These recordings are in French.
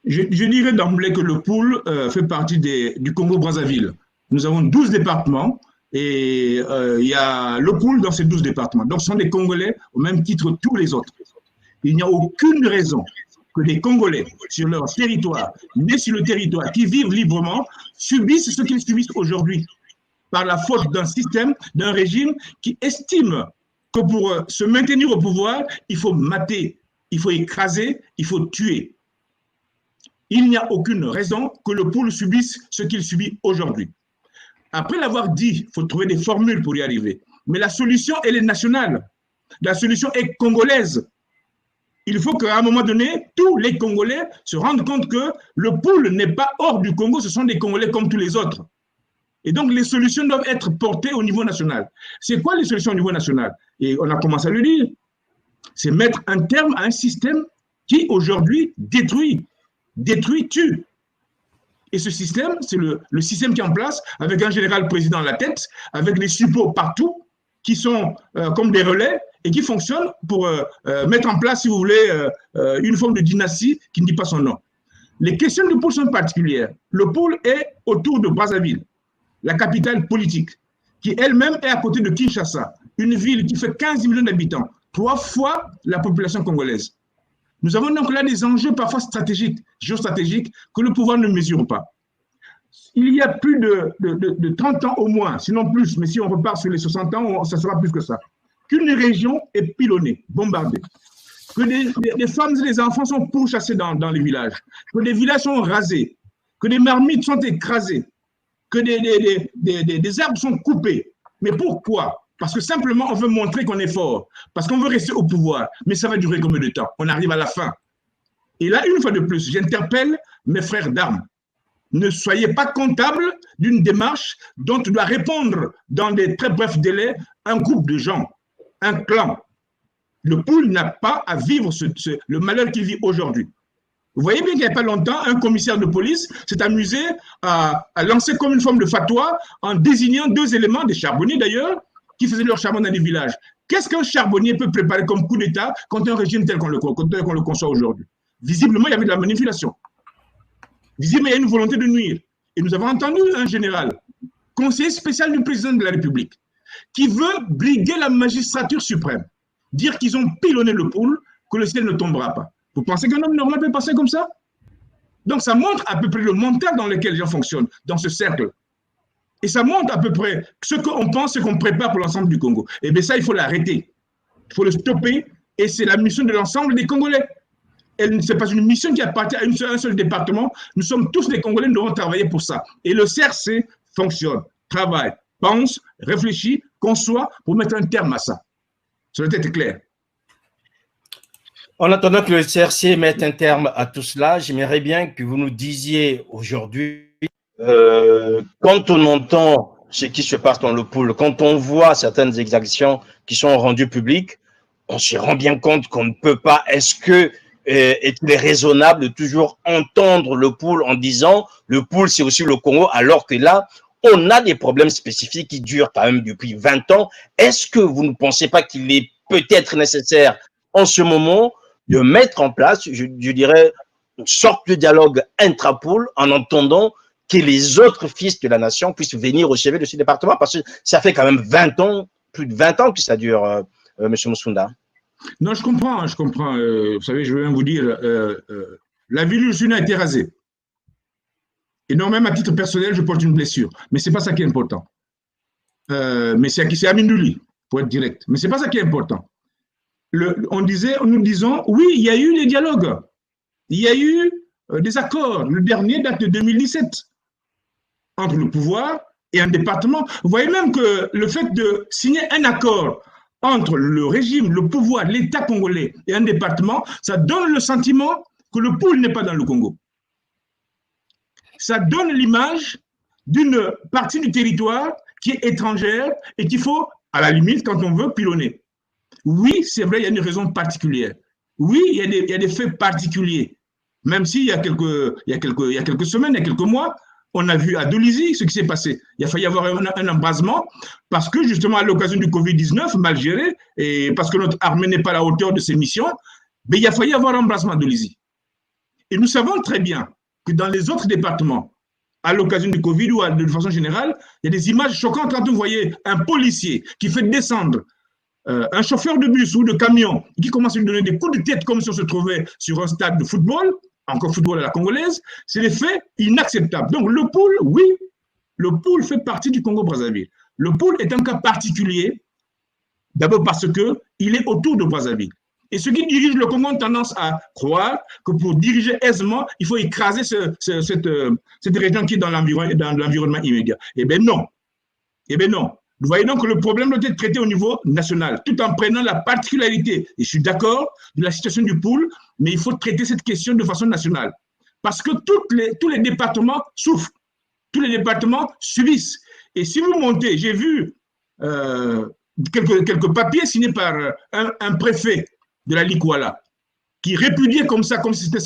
Je dirais d'emblée que le pôle fait partie du Congo-Brazzaville. Nous avons 12 départements et il y a le pôle dans ces 12 départements. Donc, ce sont des Congolais au même titre que tous les autres. Il n'y a aucune raison que les Congolais, sur leur territoire, nés sur le territoire, qui vivent librement, subissent ce qu'ils subissent aujourd'hui par la faute d'un système, d'un régime qui estime que pour se maintenir au pouvoir, il faut mater, il faut écraser, il faut tuer. Il n'y a aucune raison que le pôle subisse ce qu'il subit aujourd'hui. Après l'avoir dit, il faut trouver des formules pour y arriver. Mais la solution, elle est nationale. La solution est congolaise. Il faut qu'à un moment donné, tous les Congolais se rendent compte que le pôle n'est pas hors du Congo, ce sont des Congolais comme tous les autres. Et donc, les solutions doivent être portées au niveau national. C'est quoi les solutions au niveau national? Et on a commencé à le dire. C'est mettre un terme à un système qui, aujourd'hui, détruit, tue. Et ce système, c'est le système qui est en place, avec un général président à la tête, avec des suppôts partout, qui sont comme des relais, et qui fonctionnent pour mettre en place, si vous voulez, une forme de dynastie qui ne dit pas son nom. Les questions du pôle sont particulières. Le pôle est autour de Brazzaville, la capitale politique, qui elle-même est à côté de Kinshasa, une ville qui fait 15 millions d'habitants, 3 fois la population congolaise. Nous avons donc là des enjeux parfois stratégiques, géostratégiques, que le pouvoir ne mesure pas. Il y a plus de 30 ans au moins, sinon plus, mais si on repart sur les 60 ans, ça sera plus que ça, qu'une région est pilonnée, bombardée, que des femmes et des enfants sont pourchassés dans les villages, que des villages sont rasés, que des marmites sont écrasées, que des arbres sont coupés. Mais pourquoi? Parce que simplement, on veut montrer qu'on est fort, parce qu'on veut rester au pouvoir. Mais ça va durer combien de temps? On arrive à la fin. Et là, une fois de plus, j'interpelle mes frères d'armes. Ne soyez pas comptables d'une démarche dont doit répondre dans des très brefs délais un groupe de gens, un clan. Le pôle n'a pas à vivre le malheur qu'il vit aujourd'hui. Vous voyez bien qu'il n'y a pas longtemps, un commissaire de police s'est amusé à lancer comme une forme de fatwa en désignant 2 éléments, des charbonniers d'ailleurs, qui faisaient leur charbon dans les villages. Qu'est-ce qu'un charbonnier peut préparer comme coup d'État contre un régime tel qu'on le conçoit aujourd'hui? Visiblement, il y avait de la manipulation. Visiblement, il y a une volonté de nuire. Et nous avons entendu un général, conseiller spécial du président de la République, qui veut briguer la magistrature suprême, dire qu'ils ont pilonné le pôle, que le ciel ne tombera pas. Vous pensez qu'un homme normal peut passer comme ça? Donc ça montre à peu près le mental dans lequel les gens fonctionnent, dans ce cercle. Et ça montre à peu près ce qu'on pense, ce qu'on prépare pour l'ensemble du Congo. Et bien ça, il faut l'arrêter. Il faut le stopper. Et c'est la mission de l'ensemble des Congolais. Ce n'est pas une mission qui appartient à un seul département. Nous sommes tous des Congolais, nous devons travailler pour ça. Et le CRC fonctionne, travaille, pense, réfléchit, conçoit pour mettre un terme à ça. Ça doit être clair. En attendant que le CRC mette un terme à tout cela, j'aimerais bien que vous nous disiez aujourd'hui, quand on entend ce qui se passe dans le pôle, quand on voit certaines exactions qui sont rendues publiques, on se rend bien compte qu'on ne peut pas, est-il raisonnable de toujours entendre le pôle en disant le pôle c'est aussi le Congo, alors que là, on a des problèmes spécifiques qui durent quand même depuis 20 ans. Est-ce que vous ne pensez pas qu'il est peut-être nécessaire en ce moment de mettre en place, je dirais, une sorte de dialogue intra-pôle en entendant que les autres fils de la nation puissent venir au chevet de ce département, parce que ça fait quand même 20 ans, plus de 20 ans que ça dure, M. Moussunda. Non, je comprends. Vous savez, je veux bien vous dire, la ville où je suis né a été rasée. Et non, même à titre personnel, je porte une blessure. Mais ce n'est pas ça qui est important. Mais c'est à Mindouli, pour être direct. Mais ce n'est pas ça qui est important. Nous disons, oui, il y a eu des dialogues. Il y a eu des accords. Le dernier date de 2017 entre le pouvoir et un département. Vous voyez même que le fait de signer un accord entre le régime, le pouvoir, l'État congolais et un département, ça donne le sentiment que le pôle n'est pas dans le Congo. Ça donne l'image d'une partie du territoire qui est étrangère et qu'il faut, à la limite, quand on veut, pilonner. Oui, c'est vrai, il y a une raison particulière. Oui, il y a des faits particuliers. Même s'il y a quelques semaines, il y a quelques mois, on a vu à Dolisie ce qui s'est passé. Il a failli y avoir un embrasement parce que justement à l'occasion du Covid-19, mal géré, et parce que notre armée n'est pas à la hauteur de ses missions, mais il a failli y avoir un embrasement à Dolisie. Et nous savons très bien que dans les autres départements, à l'occasion du Covid ou de façon générale, il y a des images choquantes quand vous voyez un policier qui fait descendre un chauffeur de bus ou de camion qui commence à lui donner des coups de tête comme si on se trouvait sur un stade de football, encore football à la congolaise, c'est des faits inacceptables. Donc le pool, oui, le pool fait partie du Congo-Brazzaville. Le pool est un cas particulier, d'abord parce qu'il est autour de Brazzaville. Et ceux qui dirigent le Congo ont tendance à croire que pour diriger aisément, il faut écraser cette région qui est dans l'environnement immédiat. Eh bien non. Eh bien non. Vous voyez donc que le problème doit être traité au niveau national, tout en prenant la particularité, et je suis d'accord, de la situation du pool, mais il faut traiter cette question de façon nationale. Parce que tous les départements souffrent, tous les départements subissent. Et si vous montez, j'ai vu quelques papiers signés par un préfet de la Likwala, qui répudiait comme ça, comme si c'était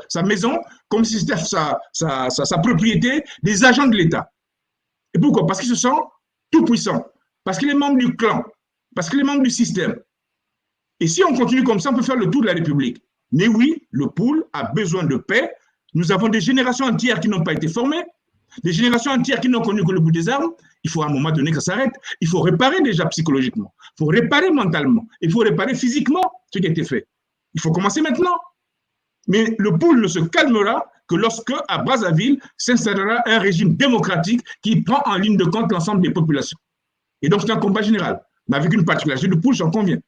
sa maison, comme si c'était sa propriété, des agents de l'État. Et pourquoi? Parce qu'ils se sentent tout puissants, parce qu'il est membre du clan, parce qu'il est membre du système. Et si on continue comme ça, on peut faire le tour de la République. Mais oui, le pool a besoin de paix. Nous avons des générations entières qui n'ont pas été formées, des générations entières qui n'ont connu que le bout des armes. Il faut à un moment donné que ça s'arrête. Il faut réparer déjà psychologiquement, il faut réparer mentalement, il faut réparer physiquement ce qui a été fait. Il faut commencer maintenant. Mais le pool ne se calmera que lorsque, à Brazzaville, s'installera un régime démocratique qui prend en ligne de compte l'ensemble des populations. Et donc, c'est un combat général. Mais avec une particularité de pool, j'en conviens.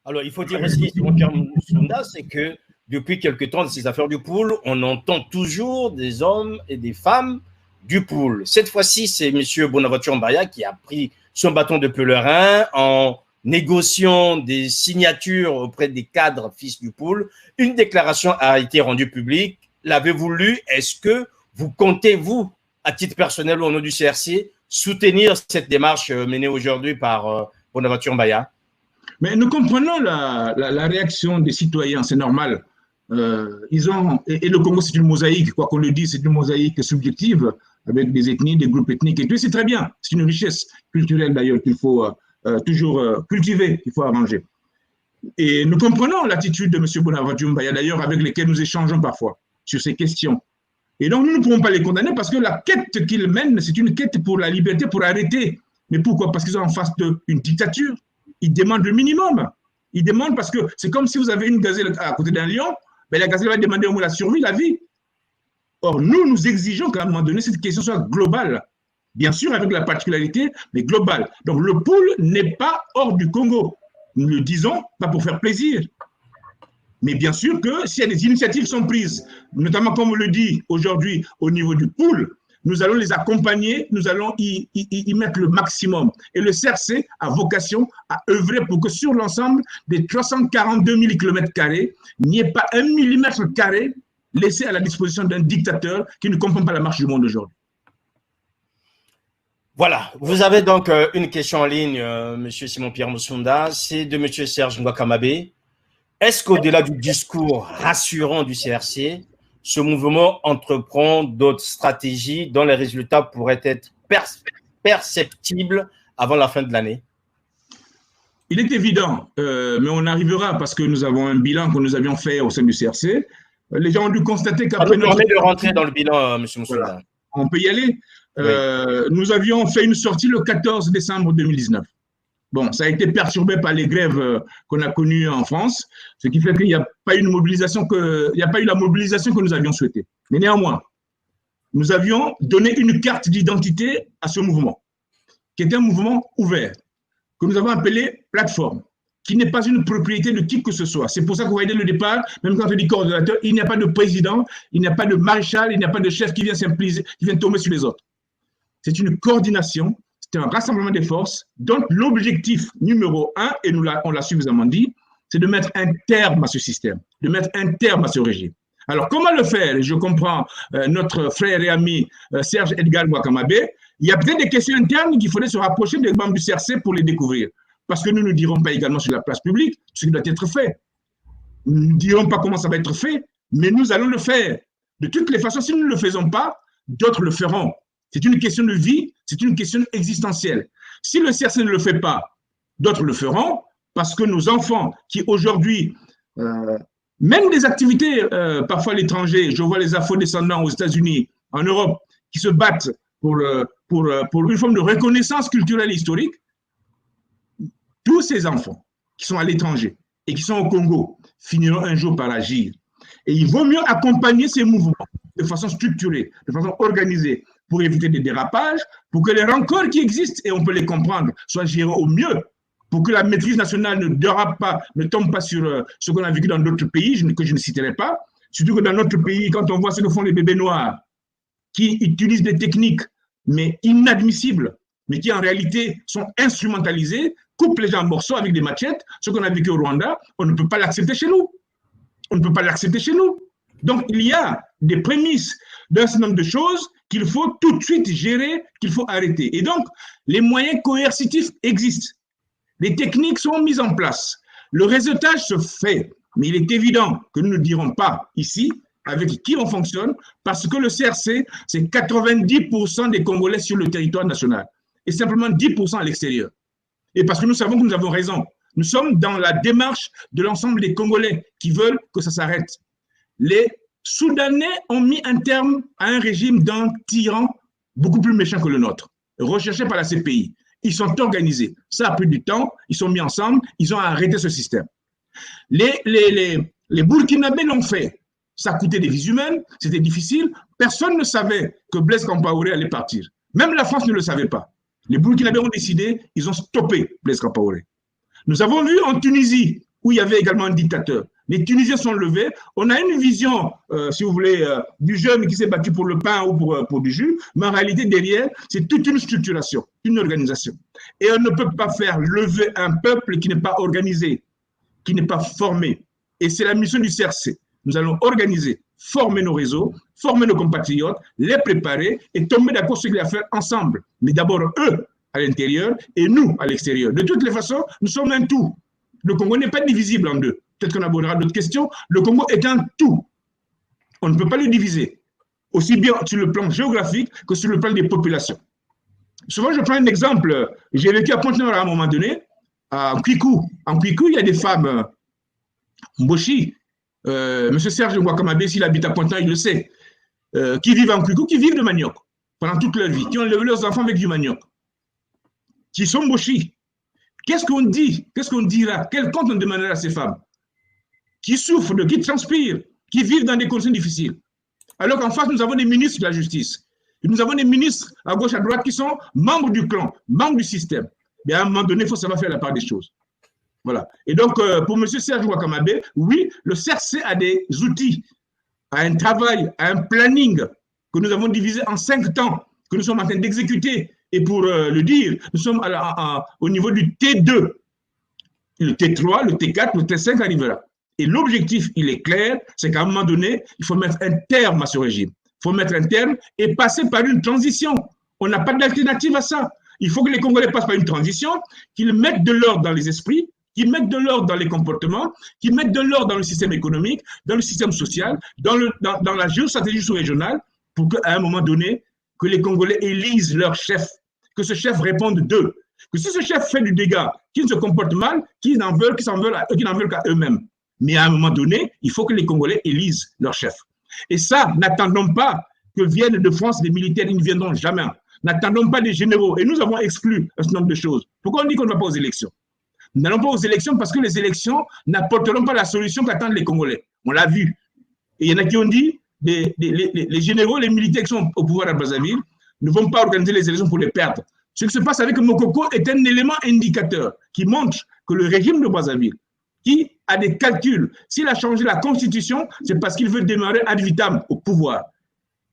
Alors, il faut dire aussi, mon cher Musunda, c'est que depuis quelque temps, dans ces affaires du pool, on entend toujours des hommes et des femmes du pool. Cette fois-ci, c'est M. Bonaventure Mbaya qui a pris son bâton de pèlerin en négociant des signatures auprès des cadres fils du pool. Une déclaration a été rendue publique. L'avez-vous lu? Est-ce que vous comptez, vous, à titre personnel ou au nom du CRC, soutenir cette démarche menée aujourd'hui par Bonaventure Mbaya? Mais nous comprenons la réaction des citoyens, c'est normal. Et le Congo, c'est une mosaïque, quoi qu'on le dise, c'est une mosaïque subjective avec des ethnies, des groupes ethniques et tout. C'est très bien. C'est une richesse culturelle d'ailleurs qu'il faut toujours cultiver, qu'il faut arranger. Et nous comprenons l'attitude de M. Bonaventure Mbaya d'ailleurs, avec lesquels nous échangeons parfois sur ces questions. Et donc, nous ne pouvons pas les condamner parce que la quête qu'ils mènent, c'est une quête pour la liberté, pour arrêter. Mais pourquoi? Parce qu'ils sont en face d'une dictature. Ils demandent le minimum. Ils demandent parce que c'est comme si vous avez une gazelle à côté d'un lion, mais la gazelle va demander au moins la survie, la vie. Or, nous exigeons qu'à un moment donné, cette question soit globale. Bien sûr, avec la particularité, mais globale. Donc, le pool n'est pas hors du Congo. Nous le disons, pas pour faire plaisir. Mais bien sûr que s'il y a des initiatives qui sont prises, notamment comme on le dit aujourd'hui au niveau du pool, nous allons les accompagner, nous allons y mettre le maximum. Et le CRC a vocation à œuvrer pour que sur l'ensemble des 342 000 km², il n'y ait pas 1 mm² laissé à la disposition d'un dictateur qui ne comprend pas la marche du monde aujourd'hui. Voilà, vous avez donc une question en ligne, M. Simon-Pierre Musunda, c'est de M. Serge Ngouakamabé. Est-ce qu'au-delà du discours rassurant du CRC, ce mouvement entreprend d'autres stratégies dont les résultats pourraient être perceptibles avant la fin de l'année? Il est évident, mais on arrivera parce que nous avons un bilan que nous avions fait au sein du CRC. Les gens ont dû constater qu'après notre... de rentrer dans le bilan, M. Musunda. Voilà. On peut y aller. Oui. Nous avions fait une sortie le 14 décembre 2019. Bon, ça a été perturbé par les grèves qu'on a connues en France, ce qui fait qu'il n'y a pas eu la mobilisation que nous avions souhaitée. Mais néanmoins, nous avions donné une carte d'identité à ce mouvement, qui était un mouvement ouvert, que nous avons appelé plateforme, qui n'est pas une propriété de qui que ce soit. C'est pour ça que vous voyez dès le départ, même quand on dit coordonnateur, il n'y a pas de président, il n'y a pas de maréchal, il n'y a pas de chef qui vient s'impliquer, qui vient tomber sur les autres. C'est une coordination. C'est un rassemblement des forces dont l'objectif numéro 1, et on l'a suffisamment dit, c'est de mettre un terme à ce système, de mettre un terme à ce régime. Alors, comment le faire? Je comprends notre frère et ami Serge Edgar Ngouakamabé. Il y a peut-être des questions internes qu'il faudrait se rapprocher des membres du CRC pour les découvrir. Parce que nous ne dirons pas également sur la place publique ce qui doit être fait. Nous ne dirons pas comment ça va être fait, mais nous allons le faire. De toutes les façons, si nous ne le faisons pas, d'autres le feront. C'est une question de vie, c'est une question existentielle. Si le CRC ne le fait pas, d'autres le feront, parce que nos enfants qui aujourd'hui Même des activités, parfois à l'étranger, je vois les afro-descendants aux États-Unis, en Europe, qui se battent pour une forme de reconnaissance culturelle et historique. Tous ces enfants qui sont à l'étranger et qui sont au Congo finiront un jour par agir. Et il vaut mieux accompagner ces mouvements de façon structurée, de façon organisée, pour éviter des dérapages, pour que les rancœurs qui existent, et on peut les comprendre, soient gérées au mieux, pour que la maîtrise nationale ne dérape pas, ne tombe pas sur ce qu'on a vécu dans d'autres pays, que je ne citerai pas. Surtout que dans notre pays, quand on voit ce que font les bébés noirs, qui utilisent des techniques, mais inadmissibles, mais qui en réalité sont instrumentalisées, coupent les gens en morceaux avec des machettes, ce qu'on a vécu au Rwanda, on ne peut pas l'accepter chez nous. On ne peut pas l'accepter chez nous. Donc, il y a des prémices d'un certain nombre de choses qu'il faut tout de suite gérer, qu'il faut arrêter. Et donc, les moyens coercitifs existent. Les techniques sont mises en place. Le réseautage se fait, mais il est évident que nous ne dirons pas ici avec qui on fonctionne, parce que le CRC, c'est 90% des Congolais sur le territoire national et simplement 10% à l'extérieur. Et parce que nous savons que nous avons raison. Nous sommes dans la démarche de l'ensemble des Congolais qui veulent que ça s'arrête. Les Soudanais ont mis un terme à un régime d'un tyran beaucoup plus méchant que le nôtre, recherché par la CPI. Ils sont organisés. Ça a pris du temps. Ils sont mis ensemble. Ils ont arrêté ce système. Les Burkinabés l'ont fait. Ça coûtait des vies humaines. C'était difficile. Personne ne savait que Blaise Compaoré allait partir. Même la France ne le savait pas. Les Burkinabés ont décidé. Ils ont stoppé Blaise Compaoré. Nous avons vu en Tunisie, où il y avait également un dictateur. Les Tunisiens sont levés. On a une vision, si vous voulez, du jeune qui s'est battu pour le pain ou pour du jus, mais en réalité, derrière, c'est toute une structuration, une organisation. Et on ne peut pas faire lever un peuple qui n'est pas organisé, qui n'est pas formé. Et c'est la mission du CRC. Nous allons organiser, former nos réseaux, former nos compatriotes, les préparer et tomber d'accord sur ce qu'il y a à faire ensemble. Mais d'abord, eux, à l'intérieur, et nous, à l'extérieur. De toutes les façons, nous sommes un tout. Le Congo n'est pas divisible en deux. Peut-être qu'on abordera d'autres questions. Le Congo est un tout. On ne peut pas le diviser, aussi bien sur le plan géographique que sur le plan des populations. Souvent, je prends un exemple. J'ai vécu à Pointe-Noire à un moment donné, à Kwiku. En Kwiku, il y a des femmes, Mboshi, M. Serge Ngwakamabé, s'il habite à Pointe-Noire, il le sait, qui vivent en Kwiku, qui vivent de manioc pendant toute leur vie, qui ont élevé leurs enfants avec du manioc, qui sont Mboshi. Qu'est-ce qu'on dit? Qu'est-ce qu'on dira? Quel compte on demandera à ces femmes qui souffrent, qui transpirent, qui vivent dans des conditions difficiles? Alors qu'en face, nous avons des ministres de la justice. Et nous avons des ministres à gauche, à droite qui sont membres du clan, membres du système. Mais à un moment donné, il faut savoir faire la part des choses. Voilà. Et donc, pour M. Serge Wakamabé, oui, le CRC a des outils, a un travail, a un planning que nous avons divisé en 5 temps, que nous sommes en train d'exécuter. Et pour le dire, nous sommes au niveau du T2. Le T3, le T4, le T5 arrivera. Et l'objectif, il est clair, c'est qu'à un moment donné, il faut mettre un terme à ce régime. Il faut mettre un terme et passer par une transition. On n'a pas d'alternative à ça. Il faut que les Congolais passent par une transition, qu'ils mettent de l'ordre dans les esprits, qu'ils mettent de l'ordre dans les comportements, qu'ils mettent de l'ordre dans le système économique, dans le système social, dans la géostratégie sous-régionale, pour qu'à un moment donné, que les Congolais élisent leur chef, que ce chef réponde d'eux. Que si ce chef fait du dégât, qu'ils se comportent mal, qu'ils n'en veulent qu'à eux-mêmes. Mais à un moment donné, il faut que les Congolais élisent leur chef. Et ça, n'attendons pas que viennent de France des militaires, ils ne viendront jamais. N'attendons pas des généraux. Et nous avons exclu un certain nombre de choses. Pourquoi on dit qu'on ne va pas aux élections? Nous n'allons pas aux élections parce que les élections n'apporteront pas la solution qu'attendent les Congolais. On l'a vu. Et il y en a qui ont dit, les généraux, les militaires qui sont au pouvoir à Brazzaville ne vont pas organiser les élections pour les perdre. Ce qui se passe avec Mokoko est un élément indicateur qui montre que le régime de Brazzaville, qui a des calculs, s'il a changé la constitution, c'est parce qu'il veut démarrer ad vitam au pouvoir.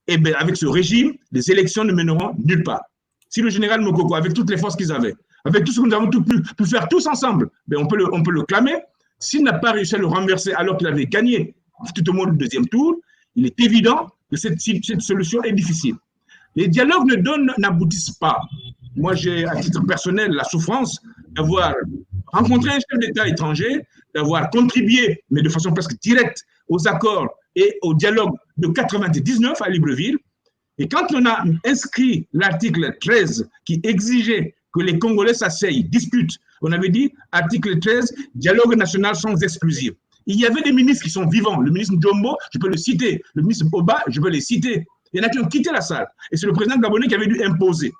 Et bien, avec ce régime, les élections ne mèneront nulle part. Si le général Mokoko, avec toutes les forces qu'ils avaient, avec tout ce que nous avons pu faire tous ensemble, bien, on peut le clamer. S'il n'a pas réussi à le renverser alors qu'il avait gagné tout au moins le deuxième tour, il est évident que cette solution est difficile. Les dialogues n'aboutissent pas. Moi, j'ai, à titre personnel, la souffrance d'avoir rencontré un chef d'État étranger, d'avoir contribué, mais de façon presque directe, aux accords et au dialogue de 1999 à Libreville. Et quand on a inscrit l'article 13 qui exigeait que les Congolais s'asseyent, discutent, on avait dit, article 13, dialogue national sans exclusive. Il y avait des ministres qui sont vivants. Le ministre Njombo, je peux le citer. Le ministre Oba, je peux les citer. Il y en a qui ont quitté la salle. Et c'est le président gabonais qui avait dû imposer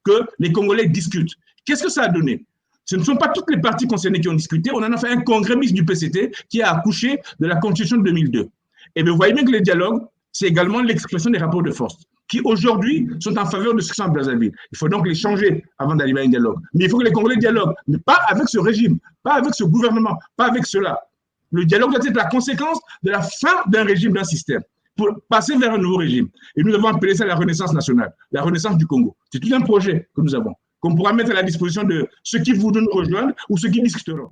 que les Congolais discutent. Qu'est-ce que ça a donné? Ce ne sont pas toutes les parties concernées qui ont discuté. On en a fait un congrès mixte du PCT qui a accouché de la Constitution de 2002. Et vous voyez bien que les dialogues, c'est également l'expression des rapports de force qui aujourd'hui sont en faveur de ce qui sont à Brazzaville. Il faut donc les changer avant d'arriver à un dialogue. Mais il faut que les Congolais dialoguent, mais pas avec ce régime, pas avec ce gouvernement, pas avec cela. Le dialogue doit être la conséquence de la fin d'un régime, d'un système, pour passer vers un nouveau régime. Et nous avons appelé ça la renaissance nationale, la renaissance du Congo. C'est tout un projet que nous avons, qu'on pourra mettre à la disposition de ceux qui voudront nous rejoindre ou ceux qui discuteront.